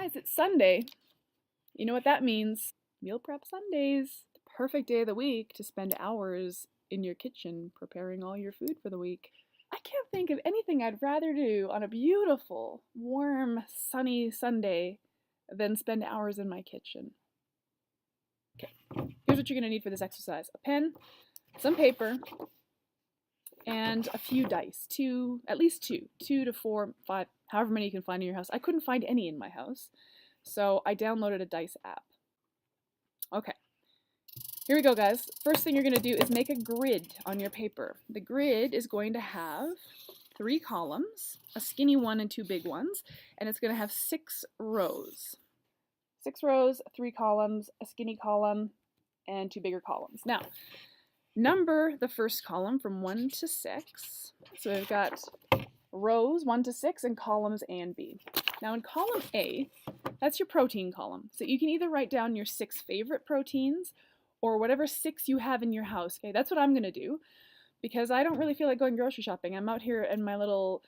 Guys, it's Sunday. You know what that means? Meal prep Sundays. The perfect day of the week to spend hours in your kitchen preparing all your food for the week. I can't think of anything I'd rather do on a beautiful, warm, sunny Sunday than spend hours in my kitchen. Okay, here's what you're going to need for this exercise. A pen, some paper, and a few dice. At least two. 2 to 4, 5, however many you can find in your house. I couldn't find any in my house, so I downloaded a dice app. Okay, here we go, guys. First thing you're going to do is make a grid on your paper. The grid is going to have 3 columns, a skinny one and 2 big ones, and it's going to have 6 rows. 6 rows, 3 columns, a skinny column, and 2 bigger columns. Now, number the first column from 1 to 6. So we've got rows 1 to 6 and columns A and B. Now in column A, that's your protein column. So you can either write down your 6 favorite proteins or whatever 6 you have in your house. Okay, that's what I'm going to do because I don't really feel like going grocery shopping. I'm out here in my little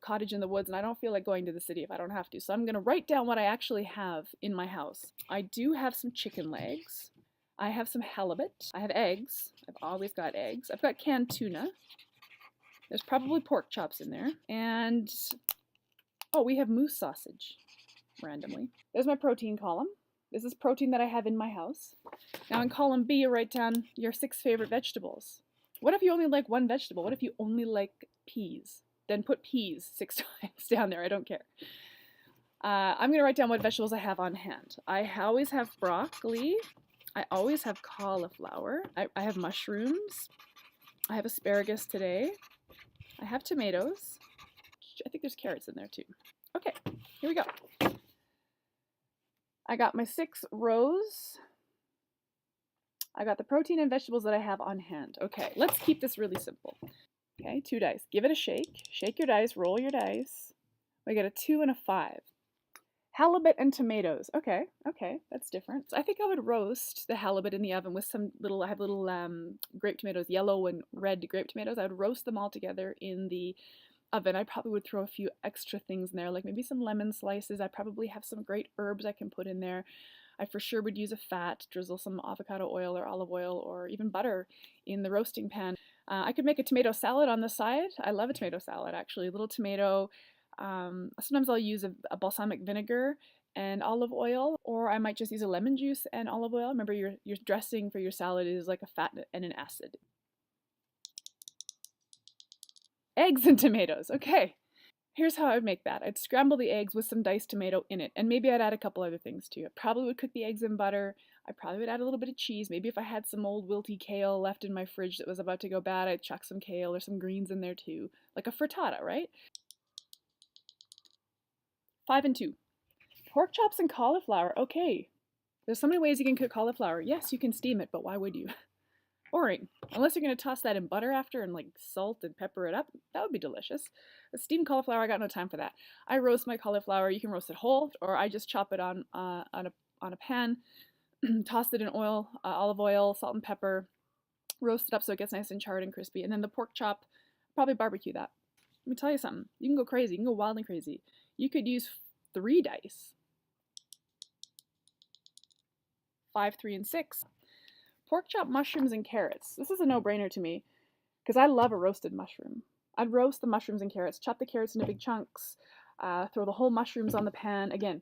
cottage in the woods and I don't feel like going to the city if I don't have to. So I'm going to write down what I actually have in my house. I do have some chicken legs. I have some halibut. I have eggs. I've always got eggs. I've got canned tuna. There's probably pork chops in there. And, oh, we have moose sausage, randomly. There's my protein column. This is protein that I have in my house. Now in column B, you write down your 6 favorite vegetables. What if you only like one vegetable? What if you only like peas? Then put peas 6 times down there. I don't care. I'm going to write down what vegetables I have on hand. I always have broccoli. I always have cauliflower. I have mushrooms. I have asparagus today. I have tomatoes. I think there's carrots in there too. Okay, here we go. I got my 6 rows. I got the protein and vegetables that I have on hand. Okay, let's keep this really simple. Okay, 2 dice. Give it a shake. Shake your dice, roll your dice. We got a 2 and a 5. Halibut and tomatoes. Okay, that's different. So I think I would roast the halibut in the oven with some I have little grape tomatoes, yellow and red grape tomatoes. I would roast them all together in the oven. I probably would throw a few extra things in there, like maybe some lemon slices. I probably have some great herbs I can put in there. I for sure would use a fat, drizzle some avocado oil or olive oil or even butter in the roasting pan. I could make a tomato salad on the side. I love a tomato salad, actually. A little tomato. Sometimes I'll use a balsamic vinegar and olive oil, or I might just use a lemon juice and olive oil. Remember, your dressing for your salad is like a fat and an acid. Eggs and tomatoes. Okay, here's how I would make that. I'd scramble the eggs with some diced tomato in it, and maybe I'd add a couple other things too. I probably would cook the eggs in butter. I probably would add a little bit of cheese. Maybe if I had some old wilty kale left in my fridge that was about to go bad, I'd chuck some kale or some greens in there too, like a frittata, right? 5 and 2. Pork chops and cauliflower. Okay. There's so many ways you can cook cauliflower. Yes, you can steam it, but why would you? Boring. Unless you're going to toss that in butter after and like salt and pepper it up. That would be delicious. A steamed cauliflower, I got no time for that. I roast my cauliflower. You can roast it whole, or I just chop it on a pan, toss it in oil, olive oil, salt and pepper, roast it up so it gets nice and charred and crispy. And then the pork chop, probably barbecue that. Let me tell you something. You can go crazy. You can go wild and crazy. You could use 3 dice. 5, 3, and 6. Pork chop, mushrooms, and carrots. This is a no-brainer to me because I love a roasted mushroom. I'd roast the mushrooms and carrots, chop the carrots into big chunks, throw the whole mushrooms on the pan. Again,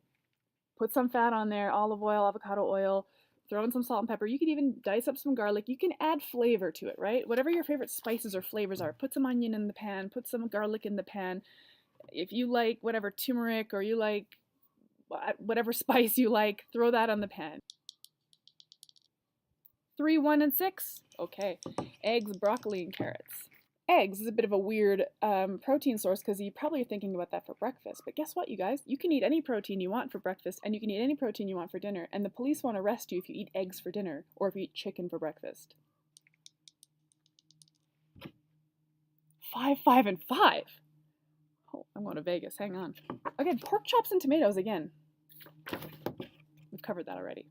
put some fat on there, olive oil, avocado oil, throw in some salt and pepper. You could even dice up some garlic. You can add flavor to it, right? Whatever your favorite spices or flavors are. Put some onion in the pan, put some garlic in the pan. If you like whatever turmeric or you like whatever spice you like, throw that on the pan. 3, 1, and 6. Okay. Eggs, broccoli, and carrots. Eggs is a bit of a weird protein source because you probably are thinking about that for breakfast. But guess what, you guys? You can eat any protein you want for breakfast and you can eat any protein you want for dinner. And the police won't arrest you if you eat eggs for dinner or if you eat chicken for breakfast. 5, 5, and 5. Oh, I'm going to Vegas. Hang on. Okay, pork chops and tomatoes again. We've covered that already.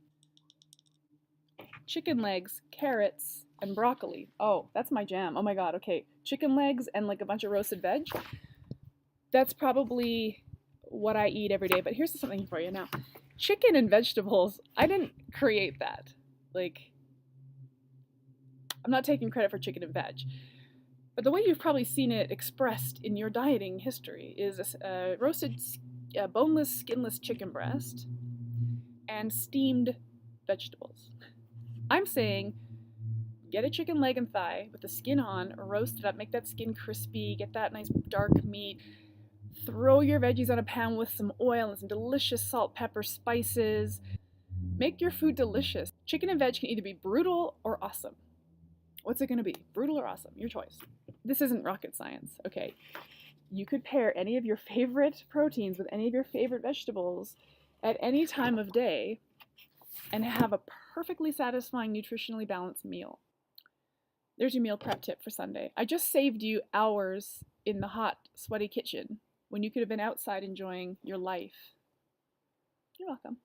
Chicken legs, carrots, and broccoli. Oh, that's my jam. Oh my god, okay. Chicken legs and like a bunch of roasted veg. That's probably what I eat every day, but here's something for you now. Chicken and vegetables, I didn't create that. Like, I'm not taking credit for chicken and veg. But the way you've probably seen it expressed in your dieting history is a roasted, boneless, skinless chicken breast and steamed vegetables. I'm saying get a chicken leg and thigh with the skin on, roast it up, make that skin crispy, get that nice dark meat. Throw your veggies on a pan with some oil and some delicious salt, pepper, spices. Make your food delicious. Chicken and veg can either be brutal or awesome. What's it going to be? Brutal or awesome? Your choice. This isn't rocket science, okay? You could pair any of your favorite proteins with any of your favorite vegetables at any time of day and have a perfectly satisfying, nutritionally balanced meal. There's your meal prep tip for Sunday. I just saved you hours in the hot, sweaty kitchen when you could have been outside enjoying your life. You're welcome.